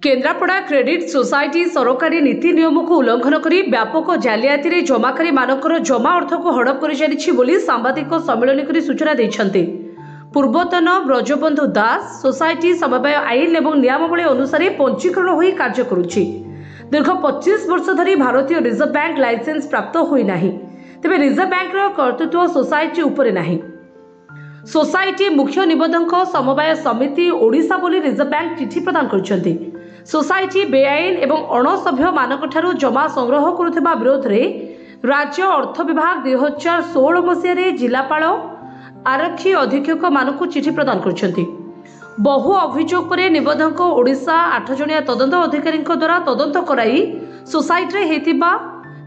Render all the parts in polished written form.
Kendrapara credit society सरकारी नीति नियम को उल्लंघन कर व्यापक जालियाती जमाकारी मानकर जमा अर्थ को हड़प कर सांबादिक सम्मेलन कर सूचना देते। पूर्वतन ब्रजबंधु दास सोसाइटी समवाय आईन और नियमावली अनुसार पंजीकरण हो कार्य करुच्ची। दीर्घ 25 वर्ष धरी भारतीय रिजर्व बैंक लाइसेंस प्राप्त होना, तेज रिजर्व बैंक कर्तृत्व सोसाइटी उपरे नाही। सोसाइटी मुख्य निबंधक समवाय समिति ओडिशा बोली रिजर्व बैंक चिठी प्रदान करछंती। सोसाइटी बेआईन एवं अणसभ्य मानक ठारू जमा संग्रह करुवा विरोध में राज्य अर्थ विभाग 2016 मसीह जिलापाल आरक्षी अधीक्षक मानक चिठी प्रदान करछंती। बहु अभियोग पर निबंधक ओडिशा 8 जणिया तदंत अधिकारी द्वारा तदंत कराई सोसाइटी हेतिबा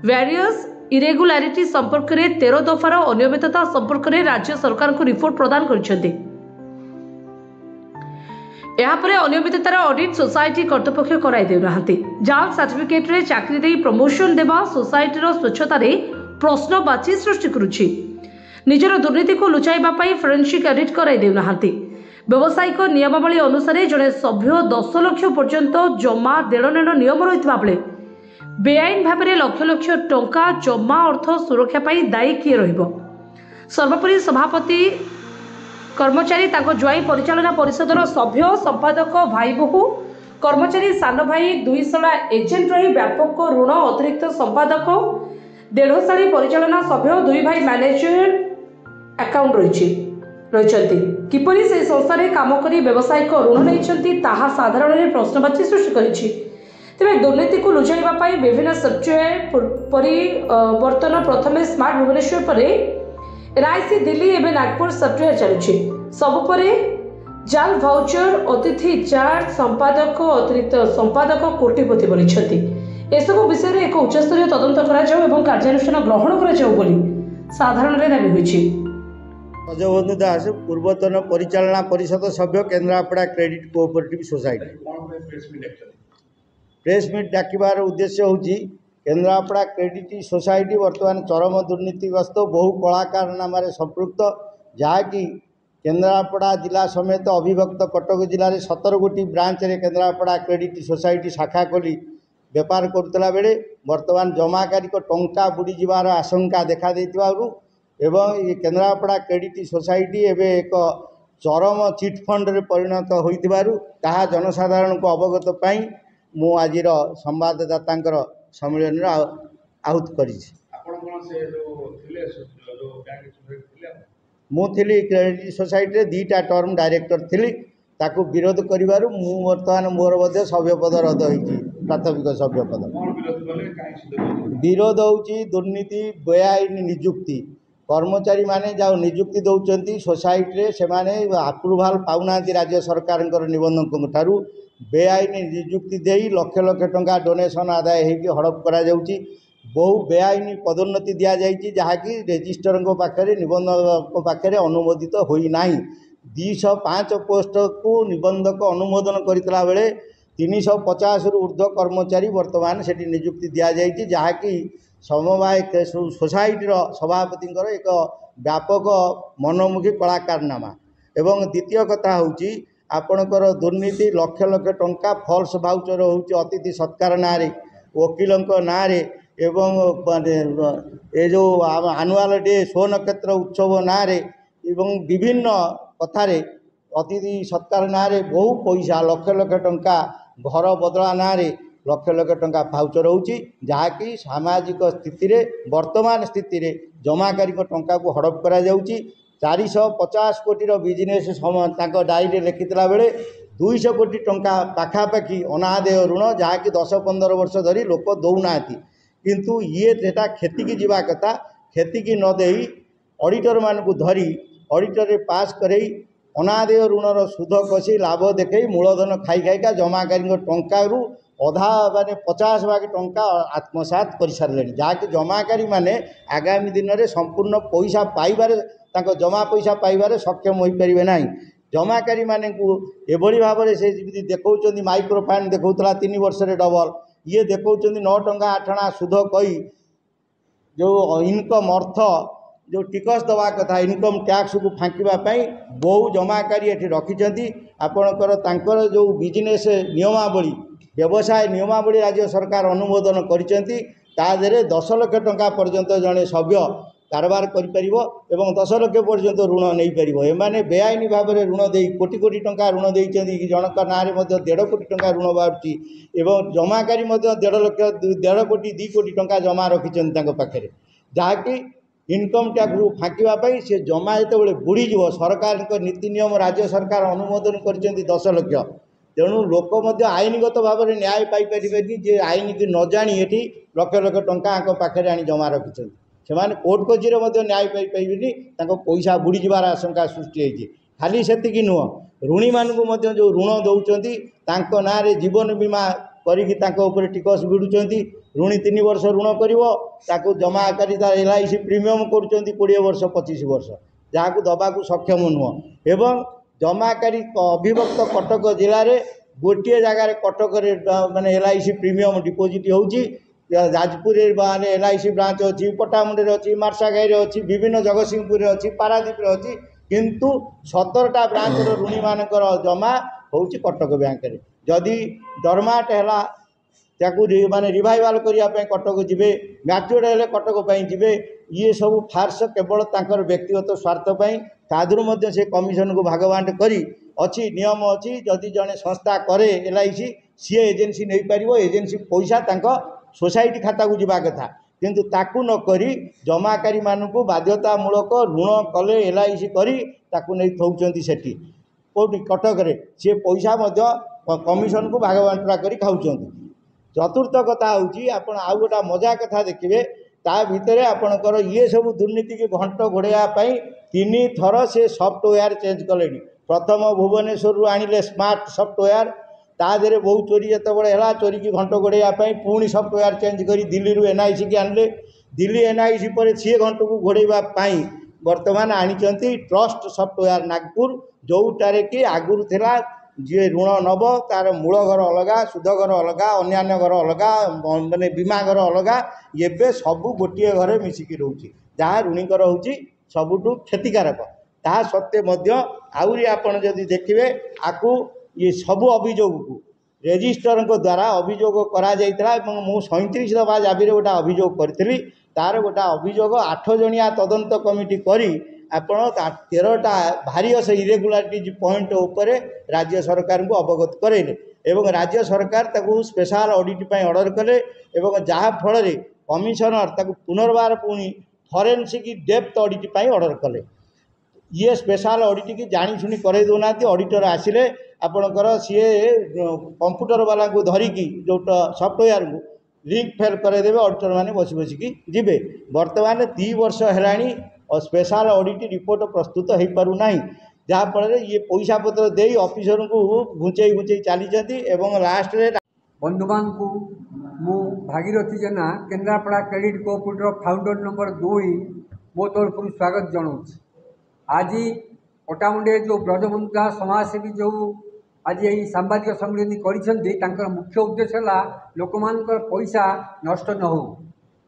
वेरियस इरेगुलारिटी संपर्क में 13 दफार अनियमितता संपर्क में राज्य सरकार को रिपोर्ट प्रदान करछंती। यापरे अनियमिततार ऑडिट सोसाइटी कर्तृपक्ष कराई देउ नाहंती। जाल सर्टिफिकेट रे चाकरी दे प्रमोशन देवा सोसाइटीर स्वच्छता रे प्रश्नवाची सृष्टि करुछि। निजर दुर्नीति को लुचाइबा पई फोरेंसिक ऑडिट कराई देउ नाहंती। व्यावसायिक नियमावली अनुसार जड़े सभ्य 10 लाख पर्यंत जमा देणनेण नियम रहितबा बेले बेआईन भाव में लक्ष लक्ष टंका जमा अर्थ सुरक्षा पाई दायी किए रहिबो। सर्वोपरि सभापति कर्मचारी ज्वाई परिचालना परिषदर सभ्य संपादक भाई बोहू कर्मचारी सान भाई 2 साला एजेंट रही व्यापक ऋण अतिरिक्त संपादक 1.5 साली परिचालना सभ्य 2 भाई मैनेजर अकाउंट रही किपरि से संस्था काम कर व्यावसायिक ऋण नहीं साधारण प्रश्नवाची सृष्टि करिछि। तेज दुर्नीति को लुचाइबा विभिन्न सॉफ्टवेयर परिवर्तन प्रथमे स्मार्ट भुवनेश्वर पर एनआईसी दिल्ली एवं नागपुर सॉफ्टवेयर चलुछि। सबुपरे जाल भाउचर अतिथि चार्ज संपादक अतिरिक्त संपादक कोटिपति बनिछथि। एसबु विषय में एक उच्चस्तरीय तदंत एवं कार्यानुष्ठान ग्रहण कर साधारण दाबी होइछि। ब्रजबंधु दास पूर्वतन परिचालना परिषद सभ्य Kendrapara credit cooperative society. Press meet डाकिबार उद्देश्य होची केन्द्रापड़ा क्रेडिट सोसाइटी वर्तमान चरम दुर्नीतिग्रस्त बहु कलाकार नाम संपृक्त जहाँकि केन्द्रापड़ा जिला समेत अविभक्त कटक जिले में 17 गोटी ब्रांच रे केन्द्रापड़ा क्रेडिट सोसाइटी शाखा खोली बेपार करुला बेले वर्तमान जमाकारी टंका बुड़ी जीवार आशंका देखा देथिबारु एवं ये केन्द्रापड़ा क्रेडिट सोसाइटी एवं एक चरम चिटफंड रे परिणत होइथिबारु ताहा जनसाधारण को अवगत पाई मु आजिर संवाददाता सम्मेलन आहूत करी। मुझे क्रेडिट सोसाइटी 2टा टर्म डायरेक्टर थी ताकू विरोध करू बर्तमान मोर मध्य सभ्य पद रद्द होती प्राथमिक सभ्य पद। विरोध होची दुर्नीति बेआईन निजुक्ति कर्मचारी माने जाओ निजुक्ति दौरान सोसाइटी से अप्रुवाल पाऊना राज्य सरकार निबंधक ठारू बेआईन निजुक्ति दे लक्ष लक्ष टंका डोनेशन आदाय होगी हड़प करा जाउची। बहु बेआईन पदोन्नति दि जाइए जहाँकि रेजिस्टर पाखे निबंधक पाखे अनुमोदित होना 205 पोस्ट को निबंधक अनुमोदन करता बेले 350 रु ऊर्ध्व कर्मचारी वर्तमान से निजुक्ति दि जाइए जहाँकि समवाय सोसाइटीर सभापति एक व्यापक मनोमुखी कलाकारनामा। एवं द्वितीय कथा होची आपणकर दुर्नीति लक्ष लक्ष टंका फॉल्स भाउचर होची अतिथि सत्कार ना वकिलों ना एवं ये जो आनुआल डे शो नक्षत्र उत्सव ना विभिन्न कथार अतिथि सत्कार ना बहु पैसा लक्ष लक्ष टंका घर बदला ना लक्ष लक्ष टंका भाउचर होची जहाँकि सामाजिक स्थिति रे वर्तमान स्थिति रे जमाकारी टंका को हड़प करा जाउची। 450 कोटी बिजनेस डायरी लिखिता बेले 200 कोटी टंका पाखापाखि अनादेय ऋण जहाँकि 10-15 वर्ष धरी लोक दौना किंतु ये सेटा खेती की जीवा कथा खेती की न देई ऑडिटर मान को धरी ऑडिटर रे पास करई अनादेय ऋणर सुध कषि लाभ देखई मूलधन खाई खाईका जमाकारी टंका रु अधा माने 50 भाग टंका आत्मसात कर सारे जहाँकि जमाकारी माने आगामी दिन में संपूर्ण पैसा पाइबारे तांको जमा पैसा पाइबारे सक्षम हो पारे ना। जमाकारी माने को एभली भाव में से देखा माइक्रो फाइनान्स देखा 3 वर्ष रे डबल ये देखा 9 टंका 8 आना सुध कही जो इनकम अर्थ जो टिकस दवा कथा इनकम टैक्स को फांकीवाई बहु जमाकारी ये रखिंट आपणकर जो बिजनेस नियमावली व्यवसाय नियमावली राज्य सरकार अनुमोदन करिसेंती ता देहरे 10 लाख टंका पर्यंत जड़े सभ्य कारबार करिपरिबो एवं 10 लाख पर्यंत ऋण नहीं पारिबो। एमाने बेआईनी भाव में ऋण दे कोटी कोटी टंका ऋण देइचंती जनक नारे 1.5 कोटी टंका ऋण बाउची एवं जमाकारी 1.5 लाख 1.5 कोटी 2 कोटी टंका जमा रखिचंती तांको पाखरे जाकी इनकम टैक्स रु फाँकवाई से जमा जो बुड़ी सरकार नीति नियम राज्य सरकार अनुमोदन कर 10 लाख तेणु लोक आईनगत भाव में न्याय पाइपर जे आईन की न जाणी ये लक्ष लक्ष टंका पाखे आनी जमा रखिंट से कोर्ट कचेरी न्याय पाइपर पैसा बुड़ी जबार आशंका सृष्टि होती खाली से नुह ऋणी मानू जो ऋण दौरान ना जीवन बीमा करी टिकस भिड़ुंट ऋणी 3 वर्ष ऋण कर जमा आकारी LIC प्रीमियम कर 20 वर्ष 25 वर्ष जहाँ दबा सक्षम नुह एवं जमाकारी अभिभक्त कटक जिले में गोटे जगार कटक माने LIC प्रीमियम डिपोजिट होची जाजपुर माने LIC ब्रांच अच्छी पटामुंडे अच्छी मार्साघाई अच्छी विभिन्न जगतसिंहपुर अच्छी पारादीप अच्छी किंतु 17टा ब्रांच ऋणी मानकर जमा होची कटक बैंक रे जदि डरमाट है ताकू माने रिवाइवाल करने कटक जीवे मैच्योर हेले कटक जीवे ये सब फार्स केवल तांकर व्यक्तिगत स्वार्थपाई तादर से कमिशन को भागबांट करी अच्छी नियम अच्छी जदि जड़े संस्था करे LIC सी एजेन्सी नहीं पार एजेन्सी पैसा तांको सोसाइटी खाता को जीवा कथा किंतु ताकू न करी जमाकारी मानू बाध्यतामूलक ऋण कले LIC करी ताकू नहीं थौचंती सेठी कोटी कटक रे सी पैसा कमिशन को भागबांटा करी खाउचंती। चतुर्थ कथा हूँ आपण आउ गोटा मजा कथा देखिए ता भितर आपणकर ये सब दुर्नीति की घंट घोड़ाई 3 थर से सफ्टवेयर चेंज कले। प्रथम भुवनेश्वर आनिले स्मार्ट सफ्टवेयर ता देहरे बहुत चोरी जिते चोरी की घंट घोड़ाई पुणी सफ्टवेयर चेंज कर दिल्ली रू NIC की आनिले दिल्ली NIC पर सी घंट को घोड़ाई बर्तमान आनी ट्रस्ट सफ्टवेयर नागपुर जोटारे कि आगुरी थिला जी ऋण नब तार मूल घर अलगा सुध घर अलगा अन्य घर अलगा माने बीमा घर अलगा ये सबू गोटे घरे मिसिकी रोचे जहाँ ऋणीकर हूँ सबुठू क्षतिकारक ता सत्वे आउरी आपण जदि देखिए आकू ये सबू अभियोग को रेजिस्टर द्वारा अभियोग करा जाइतला मु 37 दफा जाबी गोटा अभियोग करी तार गोटा अभियोग 8 जणिया तदंत कमिटी करी आपण 13टा भारीयस इरेगुलारिटीज पॉइंट उपरे राज्य सरकार को अवगत करेले एवं राज्य सरकार ताकू स्पेशल ऑडिट पर ऑर्डर कले एवं जहाँ फल कमिशनर ताकू पुनर्बार पुणी फॉरेंसिक डेप्थ ऑडिट पर ऑर्डर कले ये स्पेशल ऑडिट की जानी शुणी करे दौना ऑडिटर आसिले आपणकर सी कंप्यूटर वाला को धरिकी जो सफ्टवेयर को लिंक फेल करदेवे ऑडिटर मैंने बसी बसिकी जीवे बर्तमान 2 वर्ष है और स्पेशल ऑडिट रिपोर्ट प्रस्तुत हो पारना जहाँफल ये पैसा पत्र दे ऑफिसर को घुंचई घुंचई चली एवं लास्ट रे बंधुमान को मु Bhagirathi Jena Kendrapara credit cooperative founder number 2 मो तरफ स्वागत जनाऊँ। आज पटामुंडे जो ब्रजबंधु समाजसेवी जो आज यही सांबादिक सम्मेलन कर मुख्य उद्देश्य है लोक मानकर पैसा नष्ट न हो।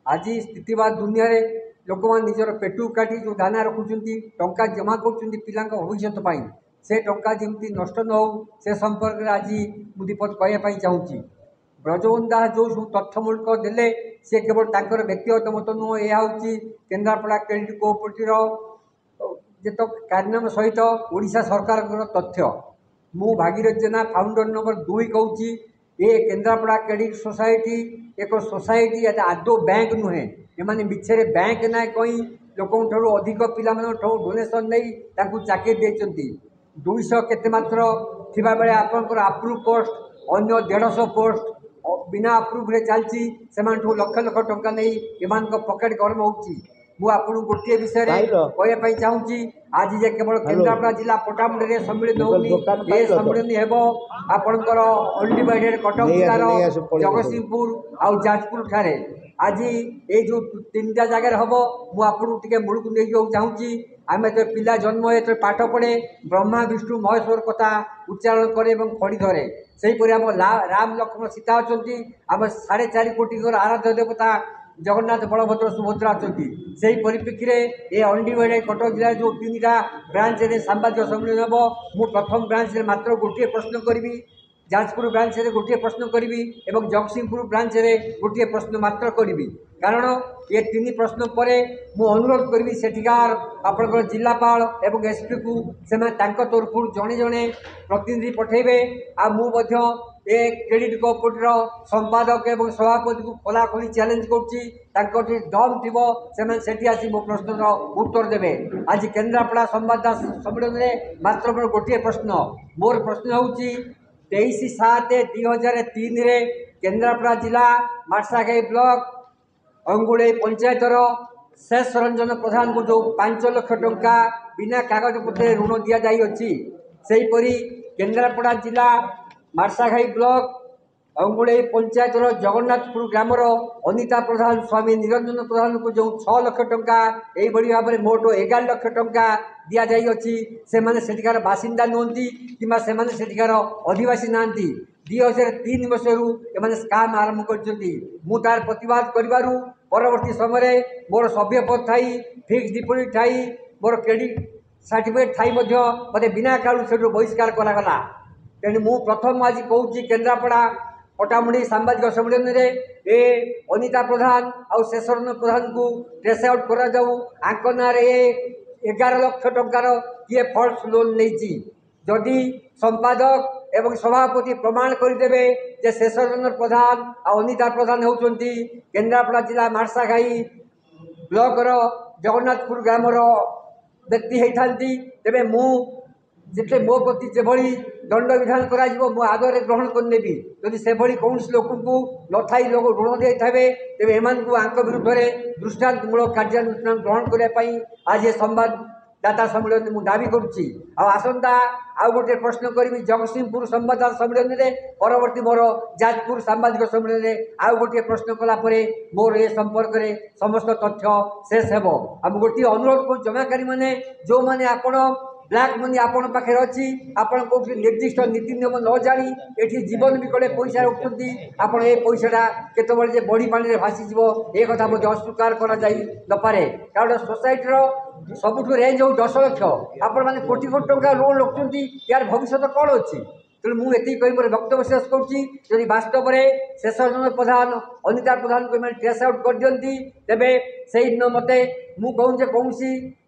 आज स्थितिवाद दुनिया रे लोक मान निजर पेटू काटी जो दाना रखुंट टंका जमा कर पिला भविष्य से टंका जमी नष्ट न हो से संपर्क में आज मु दीपक कहवाई चाहूँगी। ब्रजबंधु दास जो सब तथ्यमूलक देले सी केवल तांकर व्यक्तिगत मत नुह यह हूँ केन्द्रापड़ा क्रेडिट कोऑपरेटिव जेत कार्यनाम सहित ओडिशा सरकार तथ्य मु भागीरथ जेना फाउंडर नंबर 2 कहूँ ये केन्द्रापड़ा क्रेडिट सोसाइटी एक सोसाइटी आदौ बैंक नुहे एमाने मिछरे बैंक ना कहीं लोक अधिक पिला डोनेशन नहीं चाकरी देती 200 केते मात्र थिबा बेले आपनकर अप्रूव पोस्ट अन्य 150 पोस्ट बिना अप्रूव रे चलती से लक्ष लक्ष टंका नहीं एमान पकेट गरम होची। मु आपन गोटे विषय कहवाई चाहूँगी आज जे केवल केन्द्रापड़ा जिला पटामुंडे सम्मिलित होनी ये सम्मिलन हेबो आपनकर अनडिवाइडेड कटक जिलार जगतसिंहपुर आउ जाजपुर ठारे आज ये जो 3टा जगह हम मुझे मूल को नहीं चाहूँगी आम जो पिला जन्म हे पाठ पढ़े ब्रह्मा विष्णु महेश्वर कथा उच्चारण करे खड़ी धरे सेहीपरि आम राम लक्ष्मण सीता अच्छा आम 4.5 कोटी आराध्य देवता जगन्नाथ बलभद्र सुभद्रा अच्छा से परिप्रेक्षी में ये अनडिवाइडेड कटक जिले जो 3टा ब्रांच में सांबादिक सम्मेलन हम मु प्रथम ब्रांच में मात्र गोटे प्रश्न करी जाजपुर ब्रांच रे गोटे प्रश्न करी एवं जगतसिंहपुर ब्रांच रे गोटे प्रश्न मात्र करी कारण ये तीन प्रश्न पर मु अनुरोध करी सेठिकार आपंकर जिलापाल एवं एसपी को से तरफ जड़े जड़े प्रतिनिधि पठेबे आ मु ए क्रेडिट कोऑपरेटिव संपादक एवं सभापति को खोलाखोली चैलेंज करुच्ची दम थी से आसी मो प्रश्न उत्तर देवे। आज केन्द्रापड़ा संवाददाता सम्मेलन में मात्र मोर गोटे प्रश्न मोर प्रश्न हूँ 23/7/2003 केन्द्रापड़ा जिला मार्साघाई ब्लॉक अंगुड़े पंचायतर शेष रंजन प्रधान को जो 5 लाख टंका बिना कागज पत्र ऋण दि जाइए सेहीपरि केन्द्रापड़ा जिला मार्साघाई ब्लॉक अंगुड़े पंचायतर जगन्नाथपुर ग्रामर अनिता प्रधान स्वामी निरंजन प्रधान को जो 6 लाख टंका यही भाव में मोट 11 लाख टंका दि जाइए सेठिकार बासिंदा नुहति कि सेठिकार अधिवासी ना 2003 मसीह एम स्काम आरंभ कर प्रतिवाद कर परवर्ती समय मोर सभ्यपद थाई फिक्स डिपोजिट थाई मोर क्रेडिट सर्टिफिकेट थाई मत बिना कारण से बहिष्कार करागला तेणु मु प्रथम आज कहूँ केन्द्रापड़ा पटामुंडी सांबादिक सम्मेलन में ए अनिता प्रधान आउ शेषरंजन प्रधान को ट्रेस आउट करा जाऊ आंक ना 11 लाख टंकार किए फल्स लोन नहीं जदि संपादक एवं सभापति प्रमाण करदेवे जे शेषरंजन प्रधान आ अनिता प्रधान होउचंती केन्द्रापड़ा जिला मार्साघाई ब्लॉक जगन्नाथपुर ग्रामर व्यक्ति होता तेरे मु जिते मो प्रति जो दंड विधान करा आदर ग्रहण करनेबी जदि से कौन लोक को न थी लोक ऋण दे तेज एम आंक विरुद्ध में दृष्टान्तमूलक कार्यानुष्ठान ग्रहण करने आज ये संवाददाता सम्मेलन में दाबी करुच्ची आसंता आउ गोटे प्रश्न करी जगतसिंहपुर संवाददाता सम्मेलन में परवर्ती मोर जाजपुर सांबादिक सम्मेलन में आउ गोटे प्रश्न कलापर मोर ए संपर्क में समस्त तथ्य शेष हो आम गोटे अनुरोध को जमाकारी मैंने जो मैंने आपण ब्लैक मनी आपण पाखे अच्छी आपण कौन निर्दिष्ट नीति नियम न जानी ये जीवन विकले पैसा रखुंट आपण ये पैसाटा केतबले बड़ी पानी में भासीज ये कथा मुझे अस्वीकार करे कारण सोसाइटर सबुठ रेंज हो 10 लाख आपण मैंने कोटी कोटी टंका लोन रखुंट यार भविष्य कौन अच्छी तेणु मुझे कही मोर वक्तव्य शेष करुँची बास्तव में शेषरंजन प्रधान अनिता प्रधान को ट्रेस आउट कर दिखती तेरे से दिन मत मुझे कौन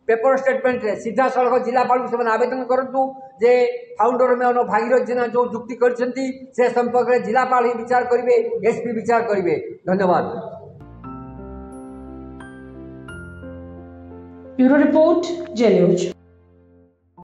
पेपर स्टेटमेंट रे सीधा सड़क जिलापाल को से आवेदन करूँ जे फाउंडर में भागीरथ जेना जो जुक्ति करछंती से संपर्क में जिलापाल ही विचार करेंगे एसपी विचार करेंगे। धन्यवाद। ब्यूरो रिपोर्ट जे न्यूज।